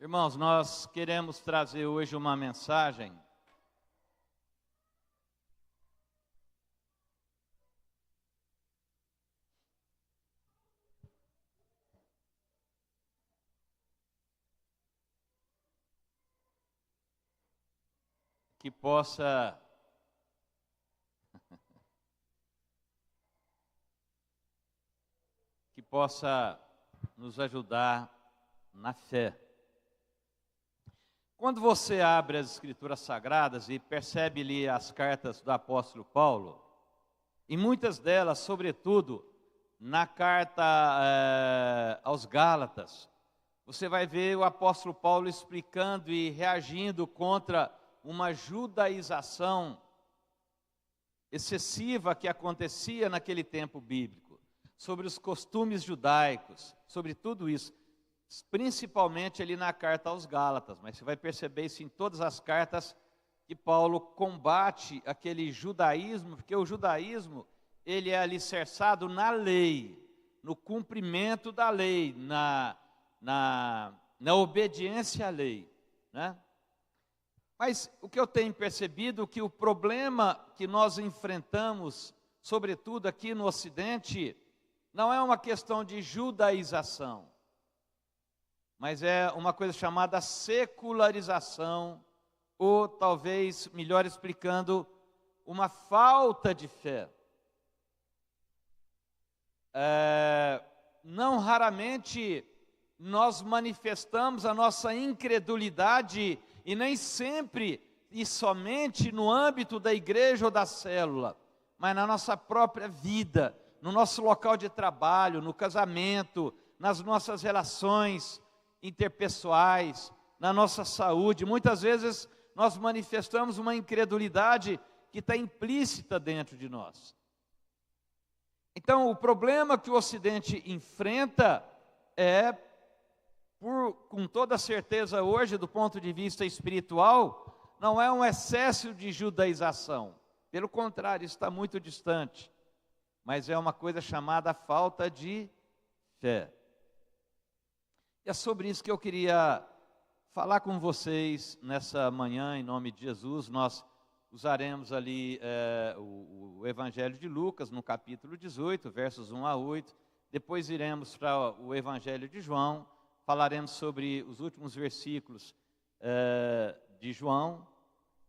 Irmãos, nós queremos trazer hoje uma mensagem que possa nos ajudar na fé. Quando você abre as Escrituras Sagradas e percebe ali as cartas do apóstolo Paulo, e muitas delas, sobretudo, na carta aos Gálatas, você vai ver o apóstolo Paulo explicando e reagindo contra uma judaização excessiva que acontecia naquele tempo bíblico, sobre os costumes judaicos, sobre tudo isso, principalmente ali na carta aos Gálatas, mas você vai perceber isso em todas as cartas que Paulo combate aquele judaísmo, porque o judaísmo, ele é alicerçado na lei, no cumprimento da lei, na obediência à lei, né? Mas o que eu tenho percebido, que o problema que nós enfrentamos, sobretudo aqui no Ocidente, não é uma questão de judaização, mas é uma coisa chamada secularização, ou talvez, melhor explicando, uma falta de fé. Não raramente nós manifestamos a nossa incredulidade, e nem sempre e somente no âmbito da igreja ou da célula, mas na nossa própria vida, no nosso local de trabalho, no casamento, nas nossas relações interpessoais, na nossa saúde. Muitas vezes nós manifestamos uma incredulidade que está implícita dentro de nós. Então, o problema que o Ocidente enfrenta é, com toda certeza hoje, do ponto de vista espiritual, não é um excesso de judaização. Pelo contrário, está muito distante. Mas é uma coisa chamada falta de fé. E é sobre isso que eu queria falar com vocês nessa manhã, em nome de Jesus. Nós usaremos ali o Evangelho de Lucas, no capítulo 18, versos 1 a 8. Depois iremos para o Evangelho de João. Falaremos sobre os últimos versículos de João,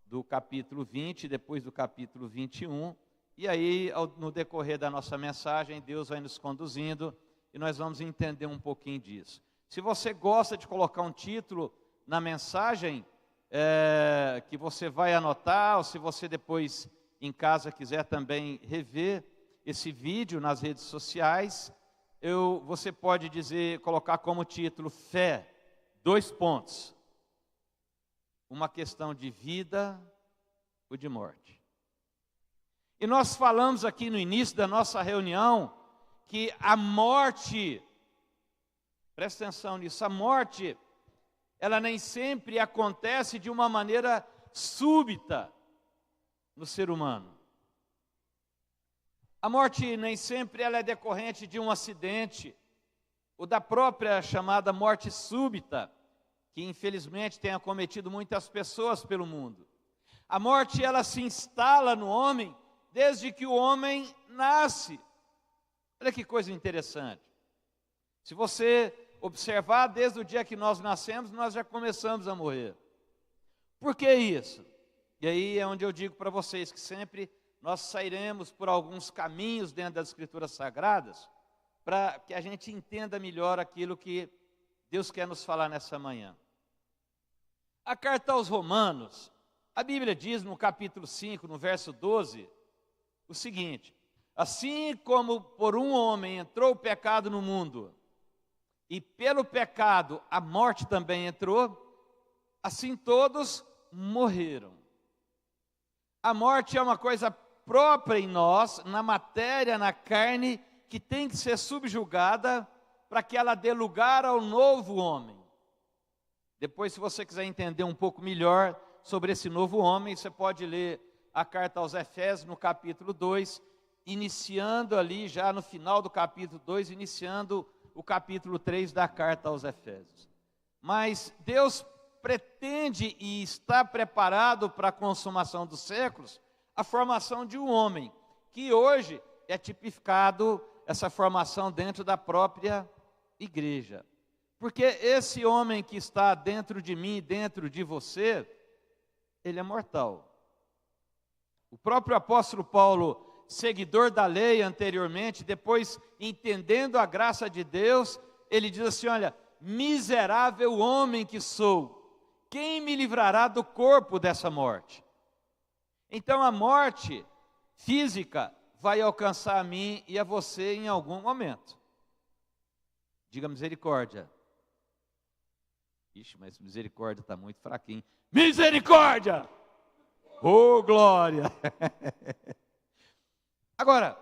do capítulo 20, depois do capítulo 21. E aí, no decorrer da nossa mensagem, Deus vai nos conduzindo e nós vamos entender um pouquinho disso. Se você gosta de colocar um título na mensagem, que você vai anotar, ou se você depois em casa quiser também rever esse vídeo nas redes sociais, você pode colocar como título Fé, 2 pontos. Uma questão de vida ou de morte. E nós falamos aqui no início da nossa reunião que a morte, presta atenção nisso, a morte, ela nem sempre acontece de uma maneira súbita no ser humano. A morte nem sempre ela é decorrente de um acidente, ou da própria chamada morte súbita, que infelizmente tem acometido muitas pessoas pelo mundo. A morte ela se instala no homem desde que o homem nasce. Olha que coisa interessante. Se você observar, desde o dia que nós nascemos, nós já começamos a morrer. Por que isso? E aí é onde eu digo para vocês que sempre nós sairemos por alguns caminhos dentro das Escrituras Sagradas, para que a gente entenda melhor aquilo que Deus quer nos falar nessa manhã. A carta aos Romanos, a Bíblia diz no capítulo 5, no verso 12, o seguinte: assim como por um homem entrou o pecado no mundo, e pelo pecado a morte também entrou, assim todos morreram. A morte é uma coisa própria em nós, na matéria, na carne, que tem que ser subjugada para que ela dê lugar ao novo homem. Depois, se você quiser entender um pouco melhor sobre esse novo homem, você pode ler a carta aos Efésios no capítulo 2, iniciando ali já no final do capítulo 2, iniciando o capítulo 3 da carta aos Efésios. mas Deus pretende e está preparado para a consumação dos séculos a formação de um homem, que hoje é tipificado essa formação dentro da própria igreja. Porque esse homem que está dentro de mim, dentro de você, ele é mortal. O próprio apóstolo Paulo, seguidor da lei anteriormente, depois entendendo a graça de Deus, ele diz assim: olha, miserável homem que sou, quem me livrará do corpo dessa morte? Então a morte física vai alcançar a mim e a você em algum momento. Diga misericórdia. Ixi, mas misericórdia está muito fraquinho. Misericórdia! Oh, glória! Agora,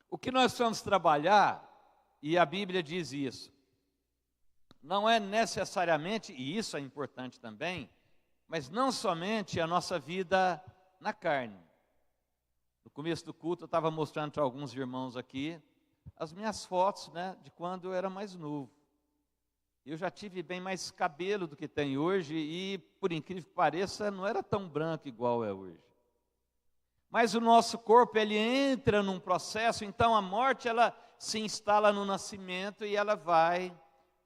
o que nós vamos trabalhar, e a Bíblia diz isso, não é necessariamente, e isso é importante também, mas não somente a nossa vida na carne. No começo do culto eu estava mostrando para alguns irmãos aqui as minhas fotos, né, de quando eu era mais novo. Eu já tive bem mais cabelo do que tem hoje e, por incrível que pareça, não era tão branco igual é hoje. Mas o nosso corpo, ele entra num processo, então a morte, ela se instala no nascimento e ela vai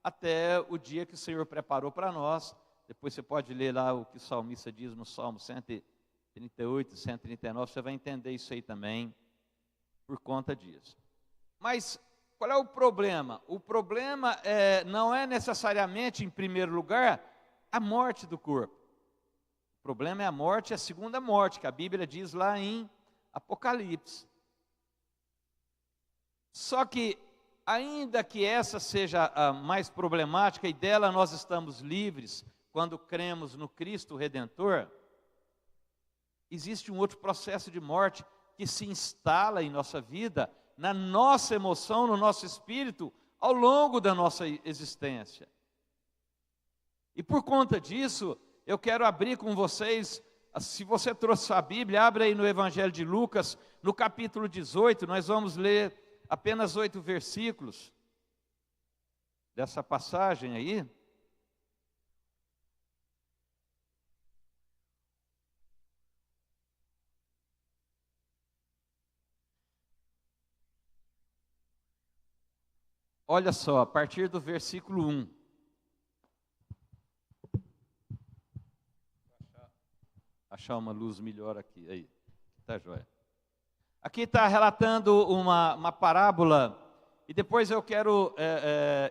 até o dia que o Senhor preparou para nós. Depois você pode ler lá o que o salmista diz no Salmo 138, 139, você vai entender isso aí também, por conta disso. Mas qual é o problema? O problema não é necessariamente, em primeiro lugar, a morte do corpo. O problema é a morte, a segunda morte, que a Bíblia diz lá em Apocalipse. Só que, ainda que essa seja a mais problemática, e dela nós estamos livres quando cremos no Cristo Redentor, existe um outro processo de morte que se instala em nossa vida, na nossa emoção, no nosso espírito, ao longo da nossa existência. E por conta disso, eu quero abrir com vocês, se você trouxe a Bíblia, abre aí no Evangelho de Lucas, no capítulo 18, nós vamos ler apenas 8 versículos dessa passagem aí. Olha só, a partir do versículo 1. Achar uma luz melhor aqui, aí, tá joia. Aqui está relatando uma parábola, e depois eu quero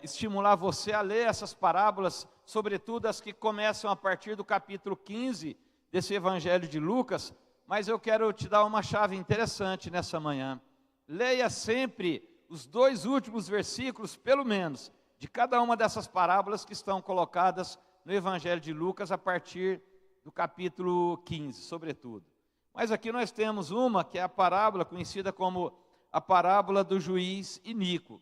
estimular você a ler essas parábolas, sobretudo as que começam a partir do capítulo 15 desse Evangelho de Lucas, mas eu quero te dar uma chave interessante nessa manhã. Leia sempre os 2 últimos versículos, pelo menos, de cada uma dessas parábolas que estão colocadas no Evangelho de Lucas, a partir do capítulo 15, sobretudo. Mas aqui nós temos uma que é a parábola conhecida como a parábola do juiz iníquo.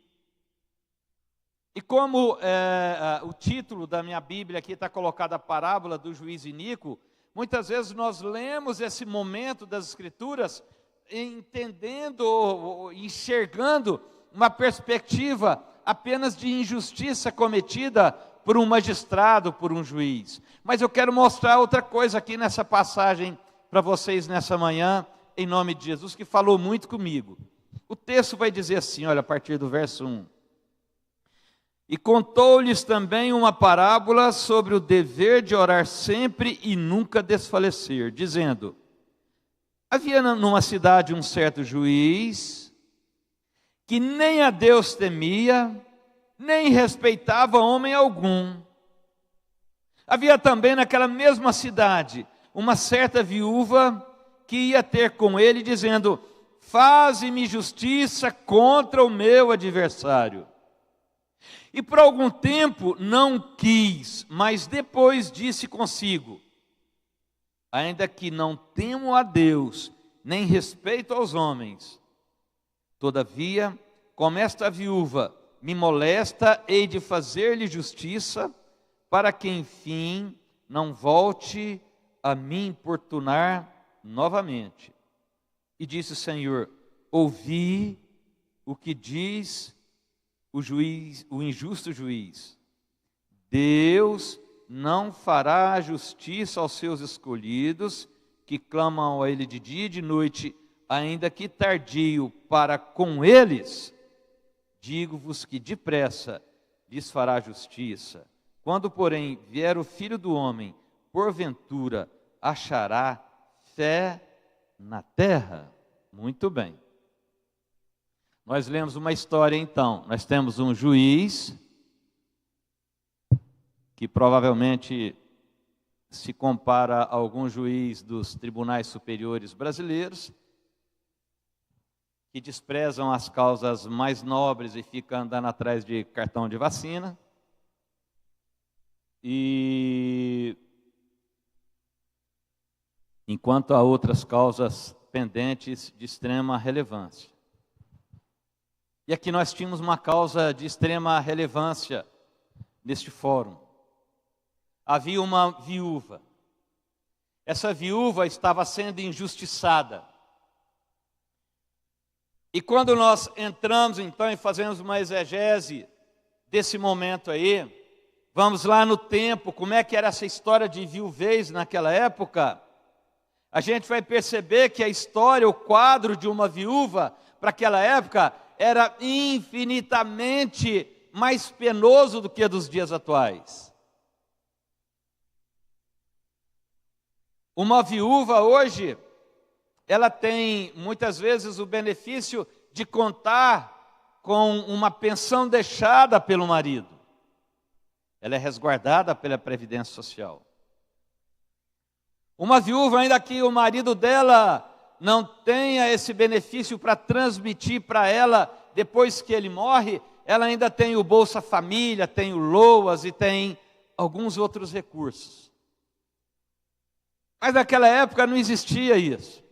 E como o título da minha Bíblia aqui está colocado a parábola do juiz iníquo, muitas vezes nós lemos esse momento das Escrituras entendendo, enxergando uma perspectiva apenas de injustiça cometida por um magistrado, por um juiz. Mas eu quero mostrar outra coisa aqui nessa passagem para vocês nessa manhã, em nome de Jesus, que falou muito comigo. O texto vai dizer assim, olha, a partir do verso 1. E contou-lhes também uma parábola sobre o dever de orar sempre e nunca desfalecer, dizendo: havia numa cidade um certo juiz, que nem a Deus temia, nem respeitava homem algum. Havia também naquela mesma cidade uma certa viúva que ia ter com ele, dizendo: faze-me justiça contra o meu adversário. E por algum tempo não quis, mas depois disse consigo: ainda que não temo a Deus, nem respeito aos homens, todavia, como esta viúva me molesta, hei de fazer-lhe justiça, para que enfim não volte a me importunar novamente. E disse o Senhor: ouvi o que diz o juiz, o injusto juiz. Deus não fará justiça aos seus escolhidos, que clamam a Ele de dia e de noite, ainda que tardio para com eles. Digo-vos que depressa lhes fará justiça. Quando, porém, vier o Filho do Homem, porventura achará fé na terra? Muito bem. Nós lemos uma história então. Nós temos um juiz que provavelmente se compara a algum juiz dos tribunais superiores brasileiros, que desprezam as causas mais nobres e ficam andando atrás de cartão de vacina. E enquanto há outras causas pendentes de extrema relevância. E aqui nós tínhamos uma causa de extrema relevância neste fórum. Havia uma viúva. Essa viúva estava sendo injustiçada. E quando nós entramos então e fazemos uma exegese desse momento aí, vamos lá no tempo, como é que era essa história de viuvez naquela época, a gente vai perceber que a história, o quadro de uma viúva para aquela época era infinitamente mais penoso do que a dos dias atuais. Uma viúva hoje, ela tem muitas vezes o benefício de contar com uma pensão deixada pelo marido. Ela é resguardada pela Previdência Social. Uma viúva, ainda que o marido dela não tenha esse benefício para transmitir para ela depois que ele morre, ela ainda tem o Bolsa Família, tem o LOAS e tem alguns outros recursos. Mas naquela época não existia isso.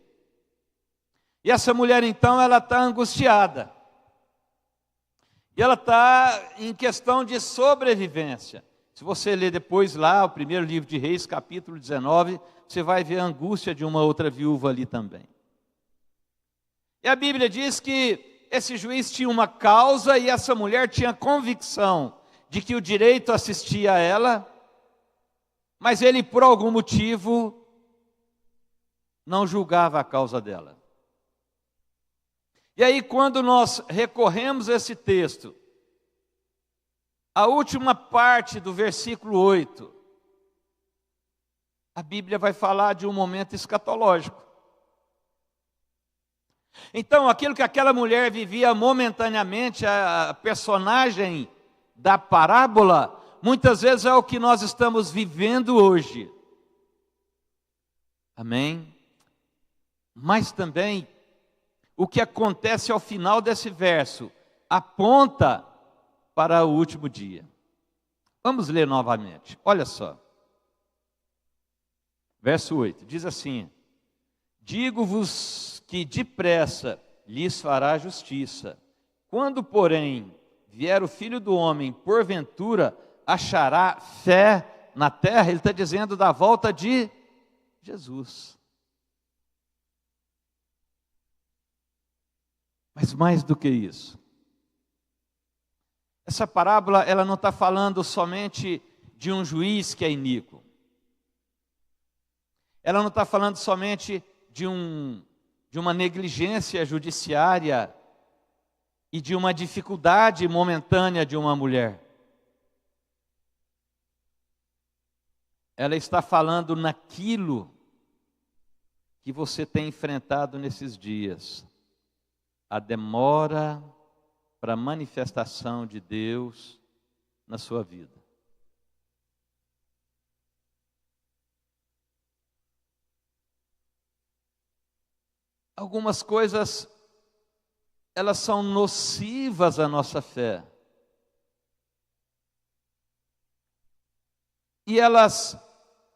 E essa mulher então, ela está angustiada. E ela está em questão de sobrevivência. Se você ler depois lá, o primeiro livro de Reis, capítulo 19, você vai ver a angústia de uma outra viúva ali também. E a Bíblia diz que esse juiz tinha uma causa e essa mulher tinha convicção de que o direito assistia a ela, mas ele, por algum motivo, não julgava a causa dela. E aí, quando nós recorremos a esse texto, a última parte do versículo 8, a Bíblia vai falar de um momento escatológico. Então, aquilo que aquela mulher vivia momentaneamente, a personagem da parábola, muitas vezes é o que nós estamos vivendo hoje. Amém? Mas também, o que acontece ao final desse verso aponta para o último dia. Vamos ler novamente. Olha só. Verso 8, diz assim: digo-vos que depressa lhes fará justiça. Quando, porém, vier o Filho do Homem, porventura achará fé na terra? Ele está dizendo da volta de Jesus. Mas mais do que isso, essa parábola ela não está falando somente de um juiz que é iníquo. Ela não está falando somente de uma negligência judiciária e de uma dificuldade momentânea de uma mulher. Ela está falando naquilo que você tem enfrentado nesses dias. A demora para a manifestação de Deus na sua vida. Algumas coisas, elas são nocivas à nossa fé. E elas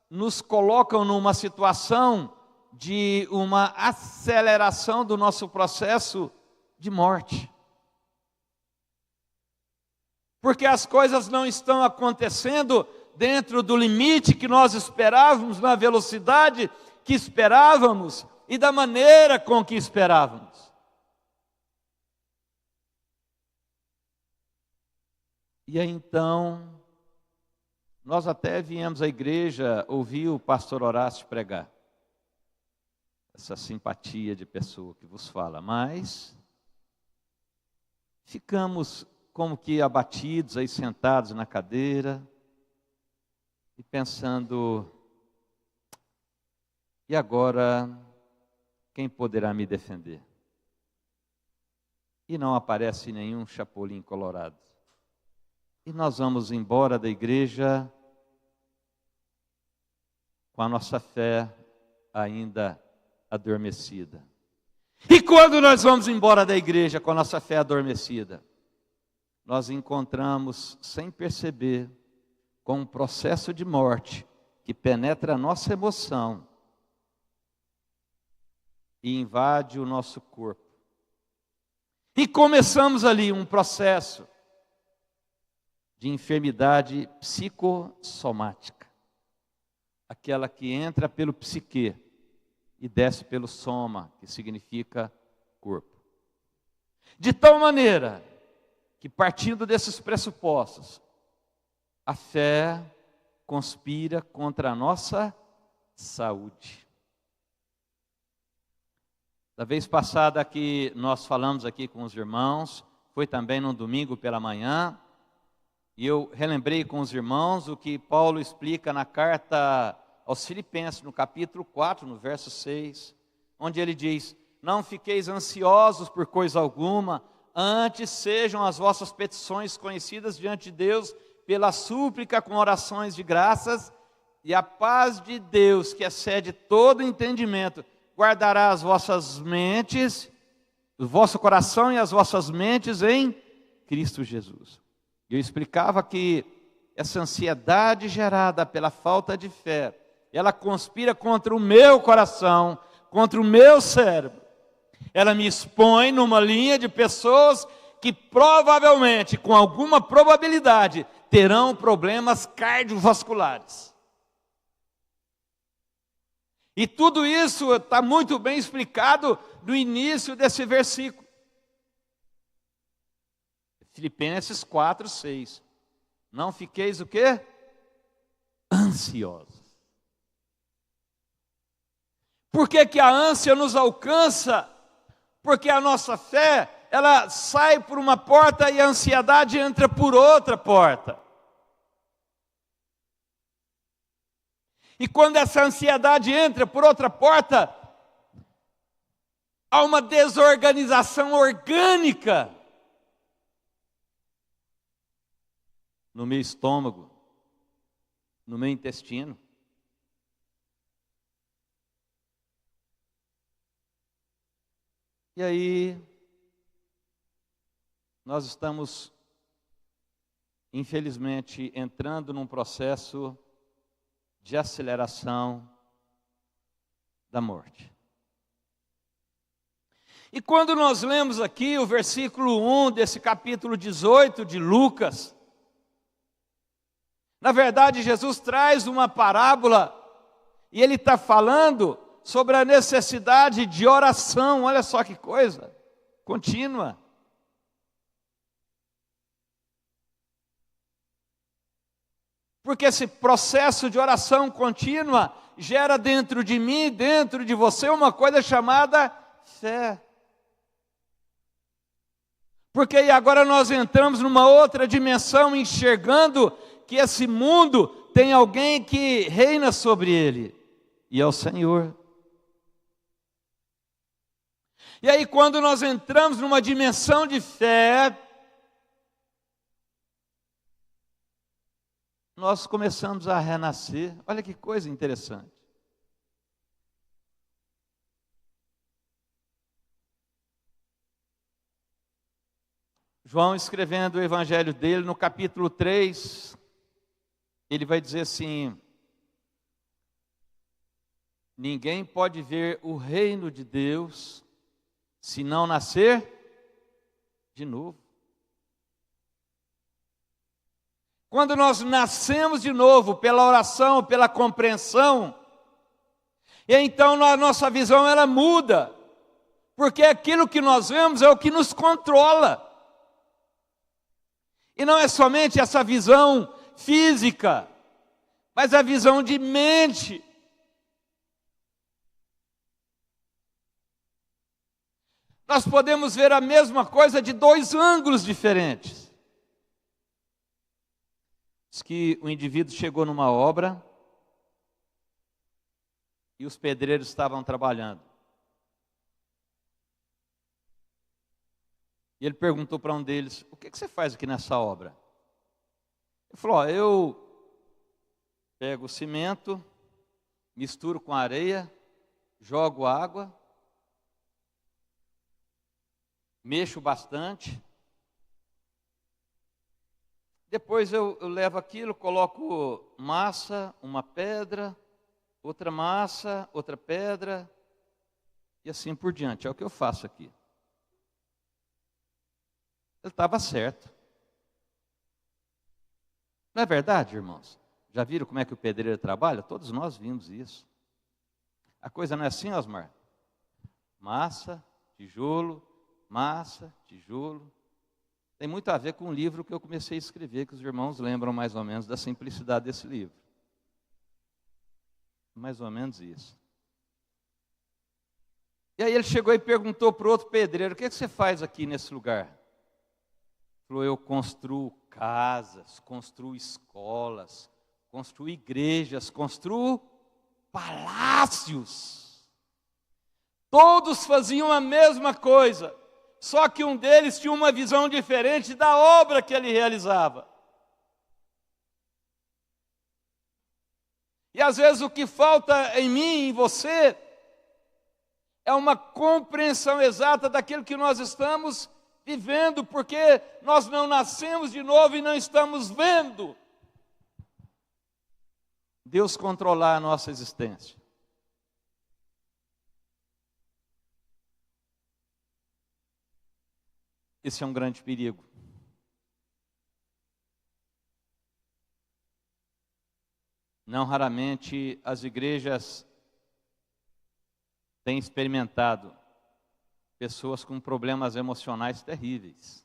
nos colocam numa situação de uma aceleração do nosso processo de morte. Porque as coisas não estão acontecendo dentro do limite que nós esperávamos, na velocidade que esperávamos e da maneira com que esperávamos. E aí então, Nós até viemos à igreja ouvir o pastor Horácio pregar. Essa simpatia de pessoa que vos fala, mas ficamos como que abatidos, aí sentados na cadeira, e pensando, e agora, quem poderá me defender? E não aparece nenhum chapolim colorado. E nós vamos embora da igreja com a nossa fé ainda adormecida. E quando nós vamos embora da igreja com a nossa fé adormecida, nós encontramos, sem perceber, com um processo de morte que penetra a nossa emoção e invade o nosso corpo. E começamos ali um processo de enfermidade psicossomática, aquela que entra pelo psique e desce pelo soma, que significa corpo. De tal maneira que, partindo desses pressupostos, a fé conspira contra a nossa saúde. Da vez passada que nós falamos aqui com os irmãos, foi também num domingo pela manhã, e eu relembrei com os irmãos o que Paulo explica na carta aos Filipenses, no capítulo 4, no verso 6, onde ele diz: não fiqueis ansiosos por coisa alguma, antes sejam as vossas petições conhecidas diante de Deus, pela súplica com orações de graças, e a paz de Deus, que excede todo entendimento, guardará as vossas mentes, o vosso coração e as vossas mentes em Cristo Jesus. Eu explicava que essa ansiedade gerada pela falta de fé, ela conspira contra o meu coração, contra o meu cérebro. Ela me expõe numa linha de pessoas que provavelmente, com alguma probabilidade, terão problemas cardiovasculares. E tudo isso está muito bem explicado no início desse versículo. Filipenses 4, 6. Não fiqueis o quê? Ansiosos. Por que que a ânsia nos alcança? Porque a nossa fé, ela sai por uma porta e a ansiedade entra por outra porta. E quando essa ansiedade entra por outra porta, há uma desorganização orgânica no meu estômago, no meu intestino. E aí, nós estamos, infelizmente, entrando num processo de aceleração da morte. E quando nós lemos aqui o versículo 1 desse capítulo 18 de Lucas, na verdade Jesus traz uma parábola e ele está falando sobre a necessidade de oração, olha só que coisa, contínua. Porque esse processo de oração contínua gera dentro de mim, dentro de você, uma coisa chamada fé. Porque aí agora nós entramos numa outra dimensão, enxergando que esse mundo tem alguém que reina sobre ele, e é o Senhor. E aí quando nós entramos numa dimensão de fé, nós começamos a renascer. Olha que coisa interessante. João, escrevendo o evangelho dele, no capítulo 3, ele vai dizer assim: ninguém pode ver o reino de Deus se não nascer de novo. Quando nós nascemos de novo pela oração, pela compreensão, e então a nossa visão ela muda, porque aquilo que nós vemos é o que nos controla. E não é somente essa visão física, mas a visão de mente. Nós podemos ver a mesma coisa de dois ângulos diferentes. Diz que o indivíduo chegou numa obra e os pedreiros estavam trabalhando. E ele perguntou para um deles: o que você faz aqui nessa obra? Ele falou: eu pego o cimento, misturo com areia, jogo água, mexo bastante, depois eu levo aquilo, coloco massa, uma pedra, outra massa, outra pedra, e assim por diante. É o que eu faço aqui. Ele estava certo. Não é verdade, irmãos? Já viram como é que o pedreiro trabalha? Todos nós vimos isso. A coisa não é assim, Osmar? Massa, tijolo, tem muito a ver com o livro que eu comecei a escrever, que os irmãos lembram mais ou menos da simplicidade desse livro. Mais ou menos isso. E aí ele chegou e perguntou para o outro pedreiro: o que você faz aqui nesse lugar? Ele falou: eu construo casas, construo escolas, construo igrejas, construo palácios. Todos faziam a mesma coisa. Só que um deles tinha uma visão diferente da obra que ele realizava. E às vezes o que falta em mim e em você é uma compreensão exata daquilo que nós estamos vivendo, porque nós não nascemos de novo e não estamos vendo Deus controlar a nossa existência. Esse é um grande perigo. Não raramente as igrejas têm experimentado pessoas com problemas emocionais terríveis.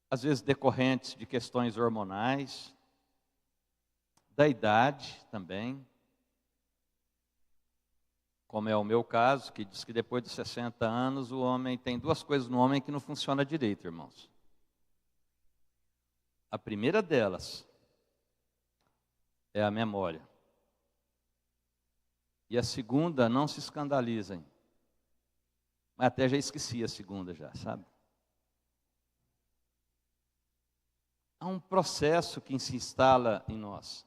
Às vezes decorrentes de questões hormonais, da idade também. Como é o meu caso, que diz que depois dos 60 anos o homem tem duas coisas no homem que não funcionam direito, irmãos. A primeira delas é a memória. E a segunda, não se escandalizem. Mas até já esqueci a segunda já, sabe? Há um processo que se instala em nós.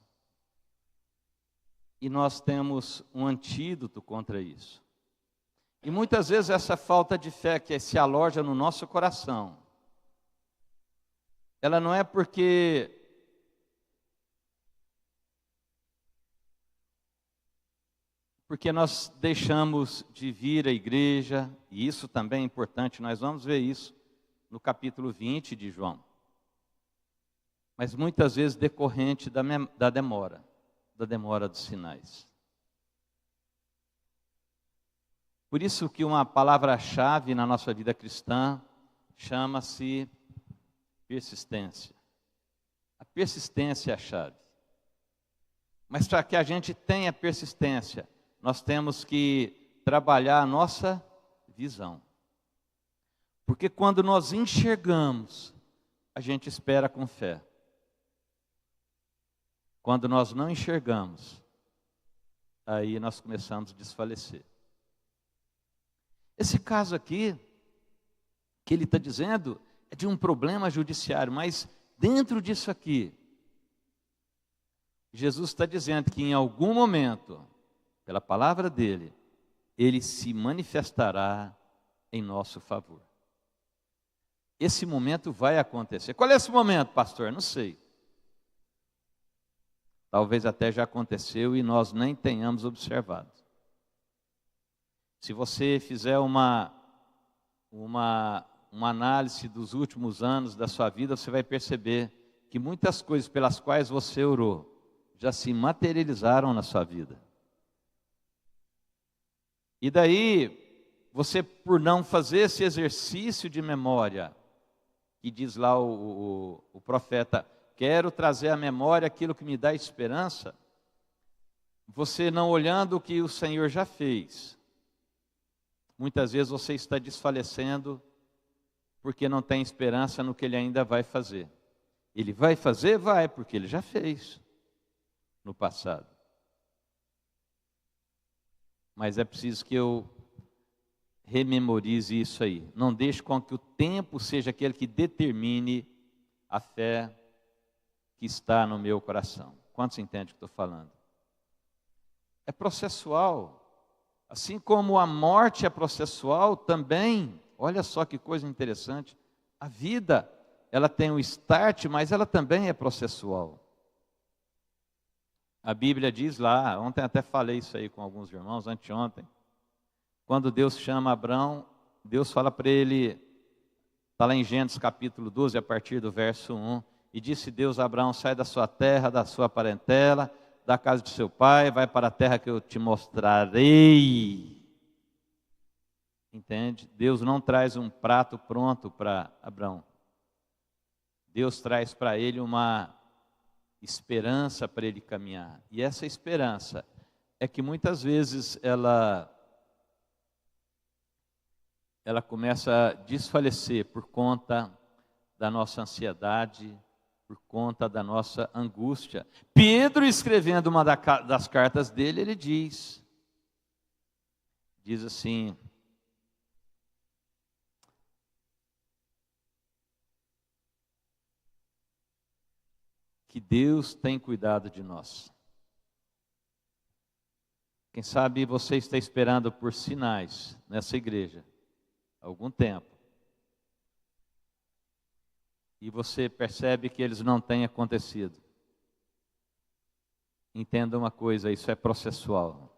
E nós temos um antídoto contra isso. E muitas vezes essa falta de fé que se aloja no nosso coração, ela não é porque nós deixamos de vir à igreja, e isso também é importante, nós vamos ver isso no capítulo 20 de João. Mas muitas vezes decorrente da demora dos sinais. Por isso que uma palavra-chave na nossa vida cristã chama-se persistência. A persistência é a chave. Mas para que a gente tenha persistência, nós temos que trabalhar a nossa visão. Porque quando nós enxergamos, a gente espera com fé. Quando nós não enxergamos, aí nós começamos a desfalecer. Esse caso aqui, que ele está dizendo, é de um problema judiciário, mas dentro disso aqui, Jesus está dizendo que em algum momento, pela palavra dele, ele se manifestará em nosso favor. Esse momento vai acontecer. Qual é esse momento, pastor? Não sei. Talvez até já aconteceu e nós nem tenhamos observado. Se você fizer uma análise dos últimos anos da sua vida, você vai perceber que muitas coisas pelas quais você orou já se materializaram na sua vida. E daí, você por não fazer esse exercício de memória, que diz lá o profeta, quero trazer à memória aquilo que me dá esperança, você não olhando o que o Senhor já fez. Muitas vezes você está desfalecendo porque não tem esperança no que Ele ainda vai fazer. Ele vai fazer? Vai, porque Ele já fez no passado. Mas é preciso que eu rememorize isso aí. Não deixe com que o tempo seja aquele que determine a fé que está no meu coração. Quantos entendem o que estou falando? É processual. Assim como a morte é processual, também, olha só que coisa interessante, a vida, ela tem um start, mas ela também é processual. A Bíblia diz lá, ontem até falei isso aí com alguns irmãos, anteontem, quando Deus chama Abraão, Deus fala para ele, está lá em Gênesis capítulo 12, a partir do verso 1, e disse Deus a Abraão, sai da sua terra, da sua parentela, da casa de seu pai, vai para a terra que eu te mostrarei. Entende? Deus não traz um prato pronto para Abraão. Deus traz para ele uma esperança para ele caminhar. E essa esperança é que muitas vezes ela começa a desfalecer por conta da nossa ansiedade, por conta da nossa angústia. Pedro, escrevendo uma das cartas dele, ele diz assim, que Deus tem cuidado de nós. Quem sabe você está esperando por sinais nessa igreja há algum tempo. E você percebe que eles não têm acontecido. Entenda uma coisa, isso é processual.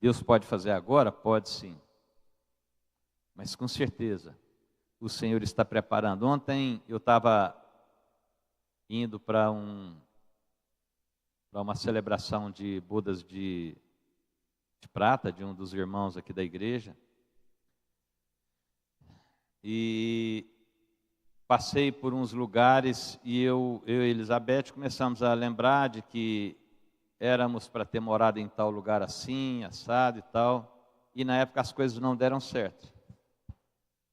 Deus pode fazer agora? Pode sim. Mas com certeza, o Senhor está preparando. Ontem eu estava indo para uma celebração de bodas de prata, de um dos irmãos aqui da igreja. E passei por uns lugares e eu e Elizabeth começamos a lembrar de que éramos para ter morado em tal lugar assim, assado e tal. E na época as coisas não deram certo.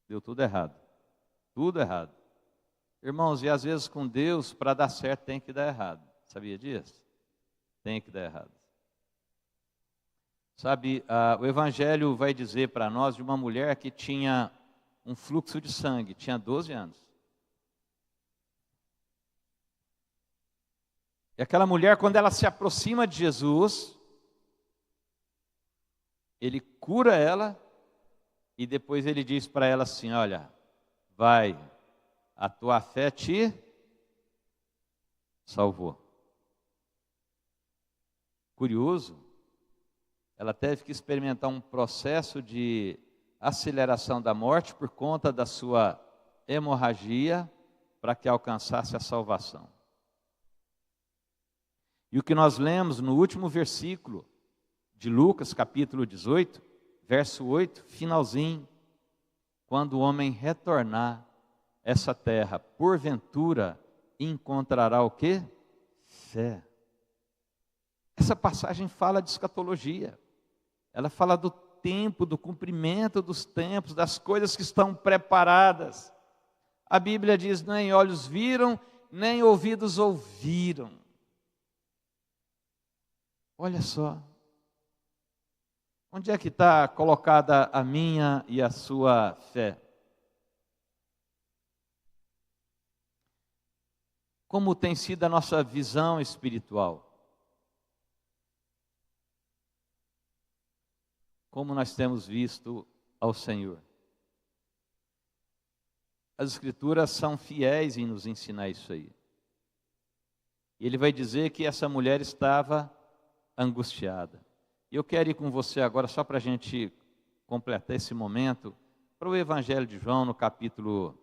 Deu tudo errado. Tudo errado. Irmãos, e às vezes com Deus, para dar certo tem que dar errado. Sabia disso? Tem que dar errado. Sabe, o Evangelho vai dizer para nós de uma mulher que tinha um fluxo de sangue, tinha 12 anos. E aquela mulher, quando ela se aproxima de Jesus, ele cura ela e depois ele diz para ela assim, olha, vai, a tua fé te salvou. Curioso, ela teve que experimentar um processo de aceleração da morte por conta da sua hemorragia para que alcançasse a salvação. E o que nós lemos no último versículo de Lucas, capítulo 18, verso 8, finalzinho, quando o homem retornar essa terra, porventura encontrará o quê? Fé. Essa passagem fala de escatologia. Ela fala do tempo, do cumprimento dos tempos, das coisas que estão preparadas. A Bíblia diz, nem olhos viram, nem ouvidos ouviram. Olha só, onde é que está colocada a minha e a sua fé? Como tem sido a nossa visão espiritual? Como nós temos visto ao Senhor? As Escrituras são fiéis em nos ensinar isso aí. E ele vai dizer que essa mulher estava angustiada. E eu quero ir com você agora, só para a gente completar esse momento, para o Evangelho de João, no capítulo,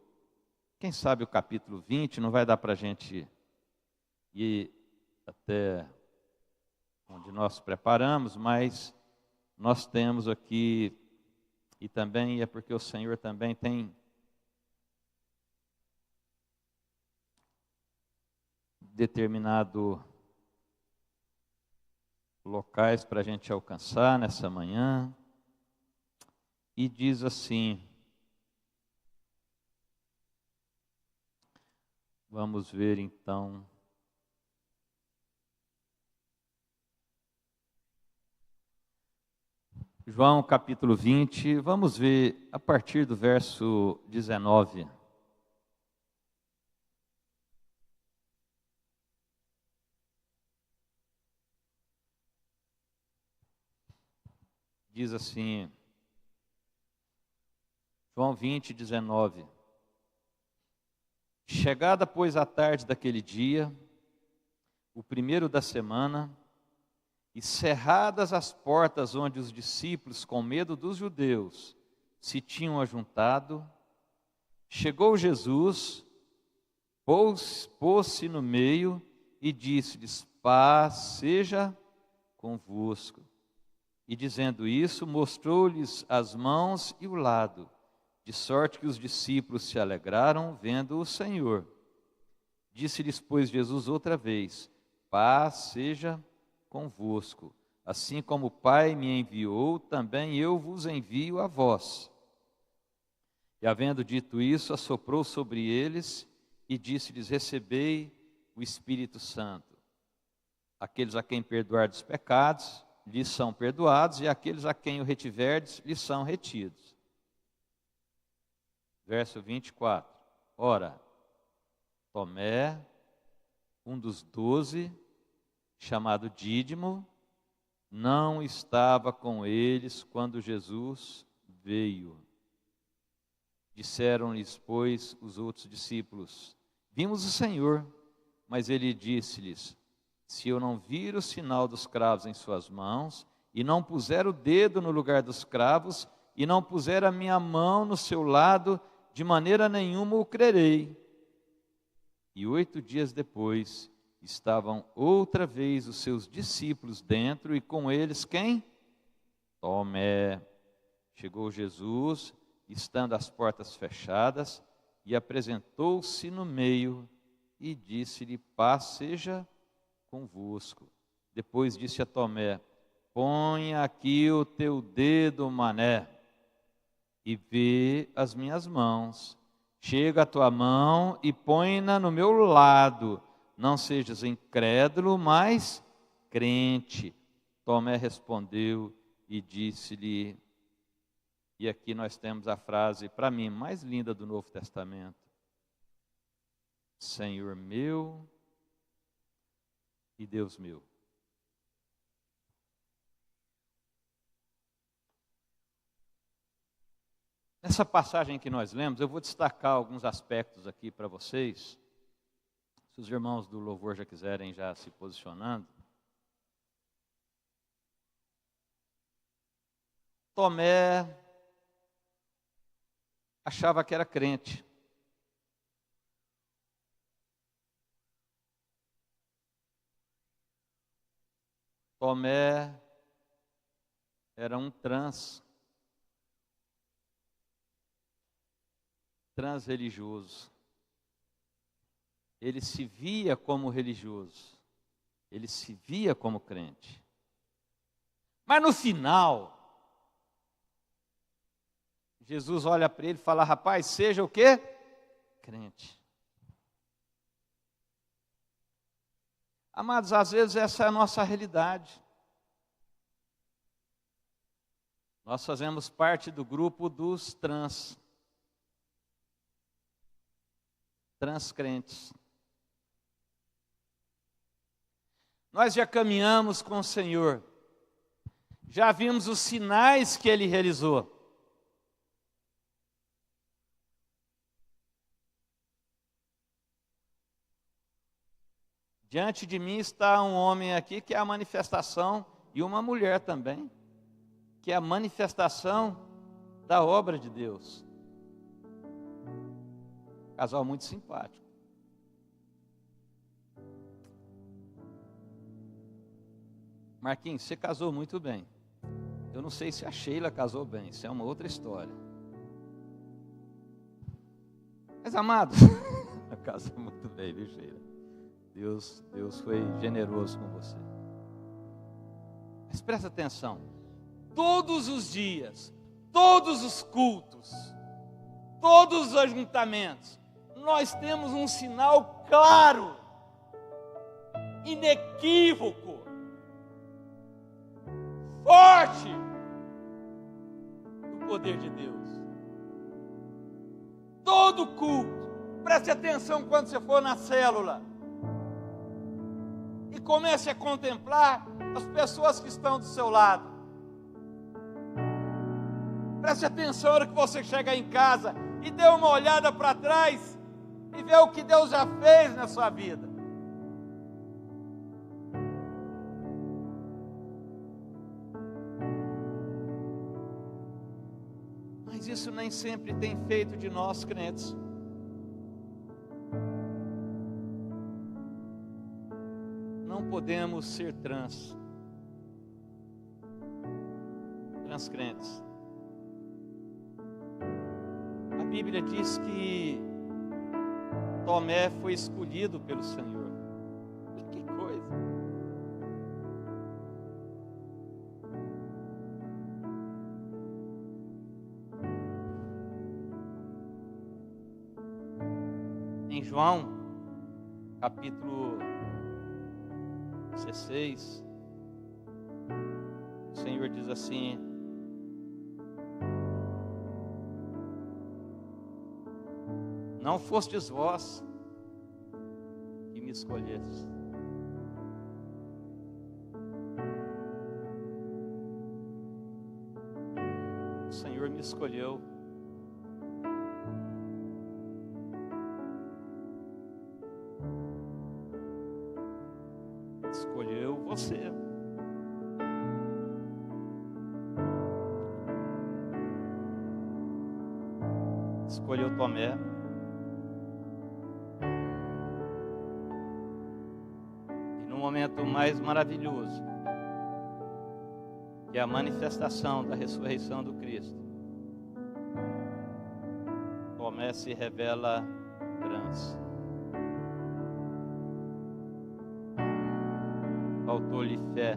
quem sabe o capítulo 20, não vai dar para a gente ir até onde nós preparamos, mas nós temos aqui, e também é porque o Senhor também tem determinado locais para a gente alcançar nessa manhã. E diz assim, vamos ver então. João capítulo 20, vamos ver a partir do verso 19. Diz assim, João 20, 19. Chegada, pois, a tarde daquele dia, o primeiro da semana, e cerradas as portas onde os discípulos, com medo dos judeus, se tinham ajuntado, chegou Jesus, pôs-se no meio e disse-lhes: paz seja convosco. E dizendo isso, mostrou-lhes as mãos e o lado, de sorte que os discípulos se alegraram vendo o Senhor. Disse-lhes, pois, Jesus outra vez: paz seja convosco. Assim como o Pai me enviou, também eu vos envio a vós. E havendo dito isso, assoprou sobre eles e disse-lhes: recebei o Espírito Santo. Aqueles a quem perdoardes os pecados, lhes são perdoados, e aqueles a quem o retiverdes, lhes são retidos. Verso 24. Ora, Tomé, um dos 12, chamado Dídimo, não estava com eles quando Jesus veio. Disseram-lhes, pois, os outros discípulos: vimos o Senhor. Mas ele disse-lhes: se eu não vir o sinal dos cravos em suas mãos, e não puser o dedo no lugar dos cravos, e não puser a minha mão no seu lado, de maneira nenhuma o crerei. E 8 dias depois, estavam outra vez os seus discípulos dentro, e com eles quem? Tomé. Chegou Jesus, estando as portas fechadas, e apresentou-se no meio, e disse-lhe: paz seja convosco. Depois disse a Tomé: põe aqui o teu dedo, mané, e vê as minhas mãos. Chega a tua mão e põe-na no meu lado. Não sejas incrédulo, mas crente. Tomé respondeu e disse-lhe, e aqui nós temos a frase, para mim, mais linda do Novo Testamento: Senhor meu e Deus meu. Nessa passagem que nós lemos, eu vou destacar alguns aspectos aqui para vocês. Se os irmãos do louvor já quiserem já se posicionando. Tomé achava que era crente. Tomé era um transreligioso. Ele se via como religioso. Ele se via como crente. Mas no final, Jesus olha para ele e fala: rapaz, seja o quê? Crente. Amados, às vezes essa é a nossa realidade. Nós fazemos parte do grupo dos transcrentes. Nós já caminhamos com o Senhor, já vimos os sinais que Ele realizou. Diante de mim está um homem aqui que é a manifestação, e uma mulher também, que é a manifestação da obra de Deus. Casal muito simpático. Marquinhos, você casou muito bem. Eu não sei se a Sheila casou bem, isso é uma outra história. Mas, amado, casou muito bem, viu, Sheila? Deus foi generoso com você. Mas presta atenção, todos os dias, todos os cultos, todos os ajuntamentos, nós temos um sinal claro, inequívoco, forte, do poder de Deus. Todo culto, preste atenção quando você for na célula, e comece a contemplar as pessoas que estão do seu lado. Preste atenção na hora que você chegar em casa e dê uma olhada para trás e vê o que Deus já fez na sua vida. Mas isso nem sempre tem feito de nós crentes. Não podemos ser transcrentes. A Bíblia diz que Tomé foi escolhido pelo Senhor. Que coisa! Em João, capítulo 16, o Senhor diz assim: não fostes vós que me escolhestes, o Senhor me escolheu. Escolheu você. Escolheu Tomé. E no momento mais maravilhoso, que é a manifestação da ressurreição do Cristo, Tomé se revela trans. Faltou-lhe fé.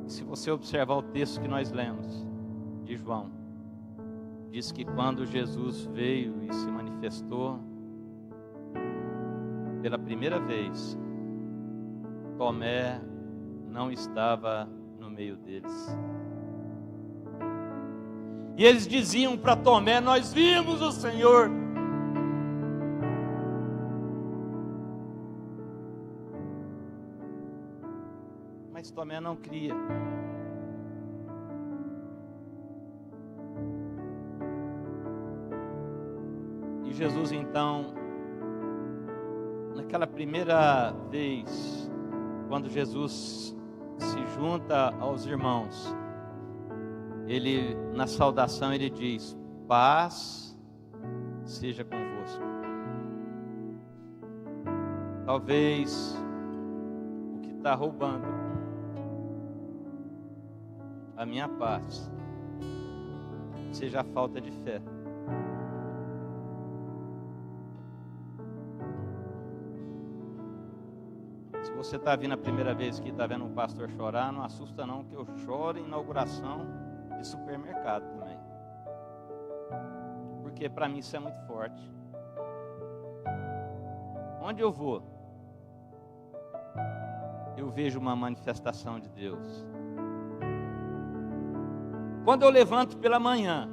E se você observar o texto que nós lemos de João, diz que quando Jesus veio e se manifestou pela primeira vez, Tomé não estava no meio deles. E eles diziam para Tomé: nós vimos o Senhor. Mas Tomé não cria. E Jesus então, naquela primeira vez, quando Jesus se junta aos irmãos, ele, na saudação, ele diz: paz seja convosco. Talvez o que está roubando a minha paz seja a falta de fé. Se você está vindo a primeira vez aqui, está vendo um pastor chorar, não assusta não, que eu choro em inauguração de supermercado também, porque para mim isso é muito forte. Onde eu vou, eu vejo uma manifestação de Deus. Quando eu levanto pela manhã,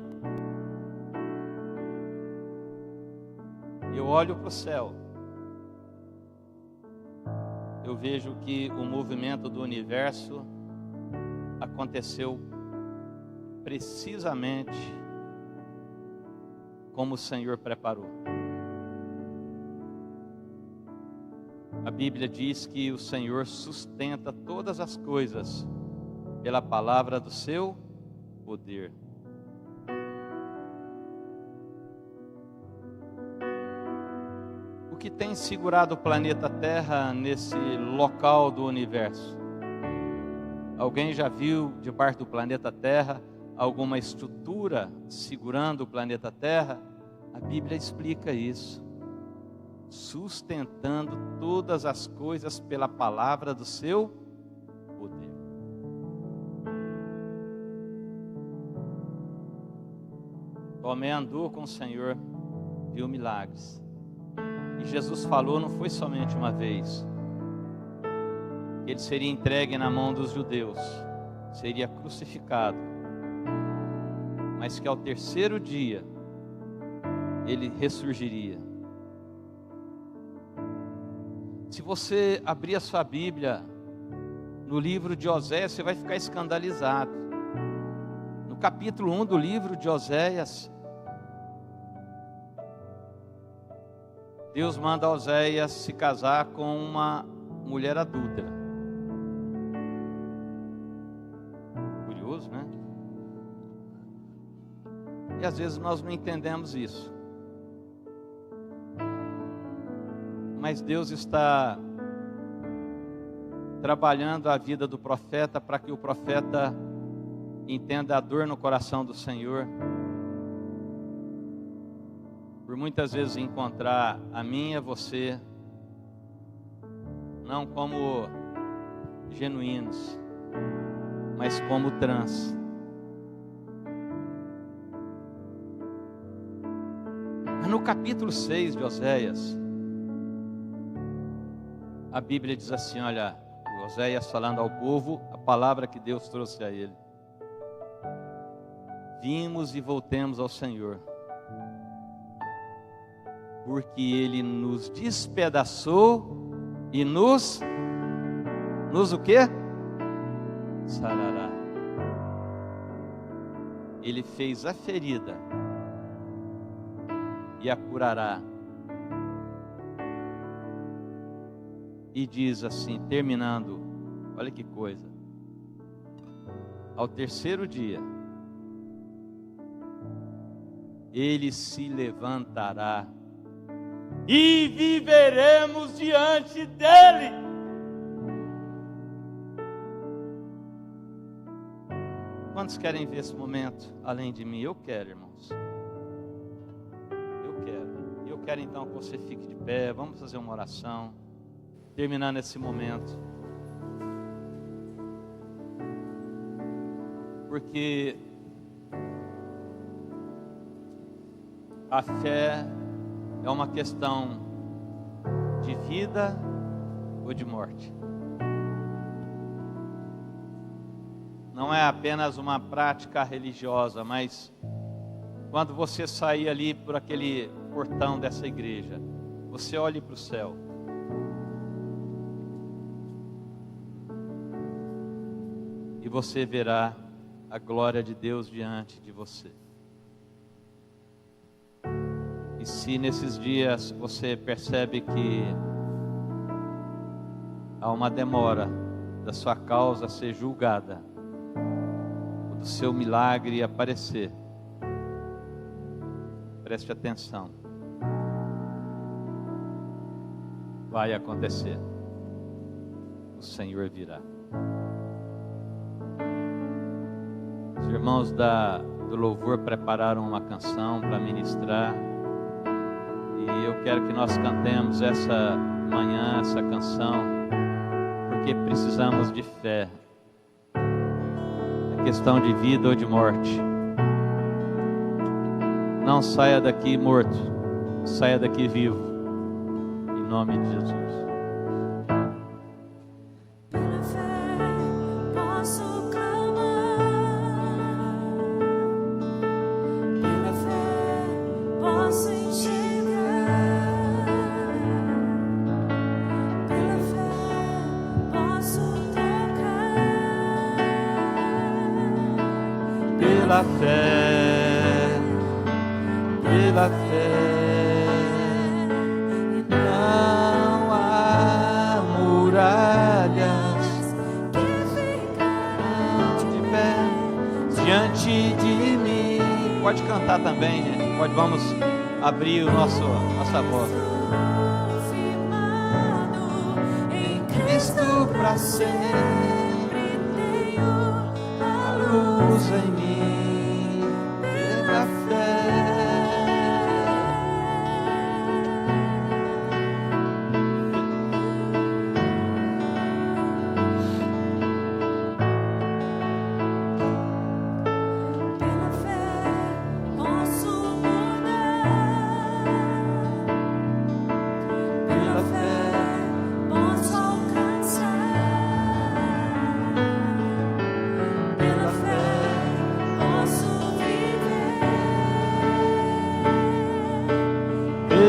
eu olho para o céu, eu vejo que o movimento do universo aconteceu precisamente como o Senhor preparou. A Bíblia diz que o Senhor sustenta todas as coisas pela palavra do seu poder. O que tem segurado o planeta Terra nesse local do universo? Alguém já viu debaixo do planeta Terra alguma estrutura segurando o planeta Terra? A Bíblia explica isso. sustentando todas as coisas pela palavra do seu poder. Tomé andou com o Senhor, viu milagres. E Jesus falou, não foi somente uma vez, que ele seria entregue na mão dos judeus, seria crucificado, mas que ao terceiro dia ele ressurgiria. Se você abrir a sua Bíblia no livro de Oséias, você vai ficar escandalizado. No capítulo 1 do livro de Oséias, Deus manda Oséias se casar com uma mulher adúltera. Curioso, né? E às vezes nós não entendemos isso. Mas Deus está trabalhando a vida do profeta para que o profeta entenda a dor no coração do Senhor, por muitas vezes encontrar a mim e a você não como genuínos, mas como trans. Mas no capítulo 6 de Oséias, a Bíblia diz assim, olha, Oséias falando ao povo, a palavra que Deus trouxe a ele. Vimos e voltemos ao Senhor, porque Ele nos despedaçou e nos o quê? Sarará. Ele fez a ferida e a curará. E diz assim, terminando, olha que coisa. Ao terceiro dia, Ele se levantará e viveremos diante dEle. Quantos querem ver esse momento além de mim? Eu quero, irmãos. Eu quero. Eu quero então que você fique de pé. Vamos fazer uma oração. Terminando esse momento. Porque a fé é uma questão de vida ou de morte. Não é apenas uma prática religiosa, mas quando você sair ali por aquele portão dessa igreja, você olhe para o céu. E você verá a glória de Deus diante de você. E se nesses dias você percebe que há uma demora da sua causa ser julgada, do seu milagre aparecer, preste atenção. Vai acontecer. O Senhor virá. Os irmãos do louvor prepararam uma canção para ministrar. E eu quero que nós cantemos essa manhã, essa canção, porque precisamos de fé. É questão de vida ou de morte. Não saia daqui morto, saia daqui vivo. Em nome de Jesus. Pela fé, não há muralhas que ficarão de pé diante de mim. Pode cantar também, gente. Vamos abrir nossa voz. Em Cristo para sempre tenho a luz em mim.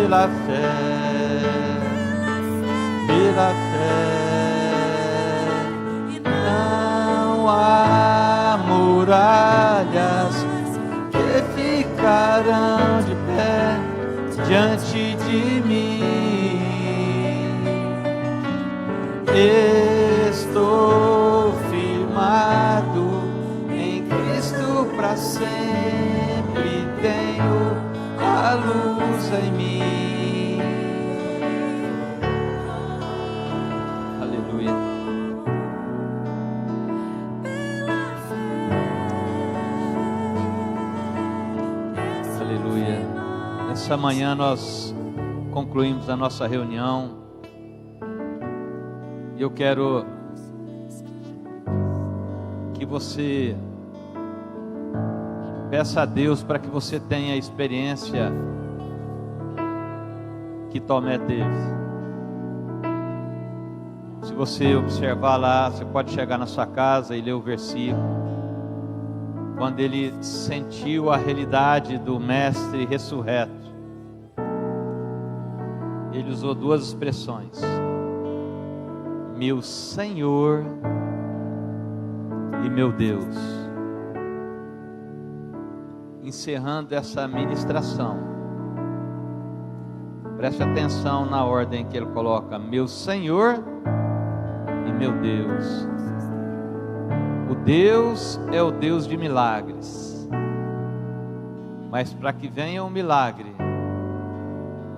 pela fé, pela fé. Não há muralhas que ficarão de pé diante de mim. Estou firmado em Cristo para sempre, tenho a luz em mim. Aleluia. Aleluia. Nessa manhã nós concluímos a nossa reunião. E eu quero que você peça a Deus para que você tenha a experiência que Tomé teve. Se você observar lá, você pode chegar na sua casa e ler o versículo. Quando ele sentiu a realidade do Mestre ressurreto, ele usou duas expressões: meu Senhor e meu Deus. Encerrando essa ministração, preste atenção na ordem que ele coloca: meu Senhor e meu Deus. O Deus é o Deus de milagres, mas para que venha um milagre,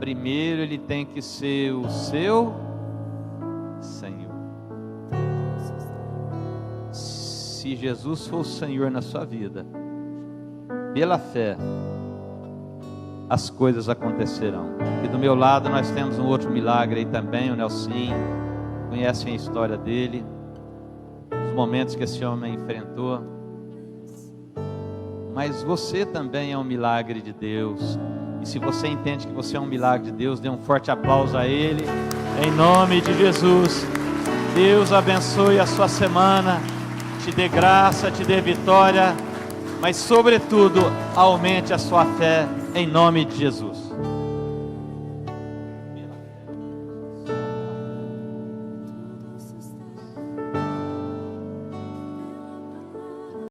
primeiro ele tem que ser o seu Senhor. Se Jesus for o Senhor na sua vida, pela fé, as coisas acontecerão. E do meu lado nós temos um outro milagre aí também, o Nelsinho. Conhecem a história dele, os momentos que esse homem enfrentou. Mas você também é um milagre de Deus. E se você entende que você é um milagre de Deus, dê um forte aplauso a Ele, em nome de Jesus. Deus abençoe a sua semana, te dê graça, te dê vitória, mas sobretudo aumente a sua fé, em nome de Jesus.